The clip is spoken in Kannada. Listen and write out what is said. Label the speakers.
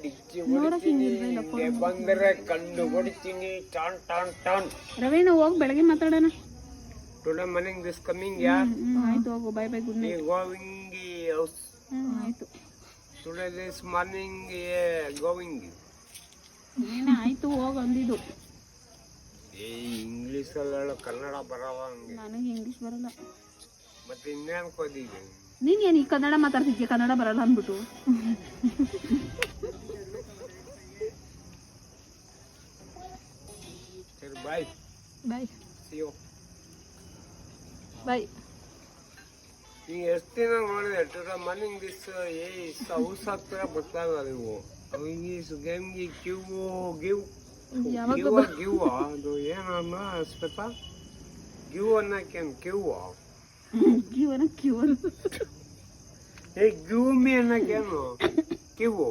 Speaker 1: ಡಿಚ್ಚಿ ಹೊಡಿತೀನಿ ಹಿಂಗೆ ಬಂದರೆ ಕಂಡು ಹೊಡಿತೀನಿ ಟಾನ್ ಟಾನ್ ಟಾನ್.
Speaker 2: ರವೀಣ ಹೋಗಿ ಬೆಳಗ್ಗೆ ಮಾತಾಡೋಣ.
Speaker 1: ಟುಡೇ ಮಾರ್ನಿಂಗ್ ದಿಸ್ ಕಮಿಂಗ್ ಯಾ.
Speaker 2: ಆಯ್ತು ಹೋಗು, bye bye, good night.
Speaker 1: Going house.
Speaker 2: ಆಯ್ತು.
Speaker 1: Today this morning going.
Speaker 2: ಆಯ್ತು ಹೋಗು ಅಂದಿದ್ದು.
Speaker 1: ಇಂಗ್ಲೀಷ್ ಅಲ್ಲ ಕನ್ನಡ ಬರಲ್ಲ ಹಂಗೆ.
Speaker 2: ನನಗೆ ಇಂಗ್ಲೀಷ್ ಬರಲ್ಲ.
Speaker 1: ಮತ್ತೆ ಇನ್ನೇನು ಓದಿದ್ದೆ
Speaker 2: ನೀನ್ ಏನು ಈ ಕನ್ನಡ ಮಾತಾಡ್ತಿದ್ಯಾ, ಕನ್ನಡ ಬರಲ್ಲ ಅಂದ್ಬಿಟ್ಟು.
Speaker 1: ಸರಿ ಬಾಯ್.
Speaker 2: ಬಾಯ್.
Speaker 1: C you.
Speaker 2: ಬಾಯ್.
Speaker 1: ಈಗ ಎಷ್ಟು ದಿನ ನೋಡಿದೆ ಟುಡೇ ಮಾರ್ನಿಂಗ್ ದಿಸ್ ಹೌಸ್ ಹತ್ರ ಬರ್ತಾವ ನೀವು. ಇಂಗ್ಲೀಷ್ ಗೇಮ್ಗೆ ಗಿವ್ ಅದು ಏನಮ್ಮ ಸ್ಪೆತ ಗಿವ್ ಅನ್ನಕ್ಕೇನು
Speaker 2: ಕ್ಯೂ
Speaker 1: ಏ ಗಿವ್ ಮೀ ಅನ್ನಕ್ಕೇನು ಕಿವು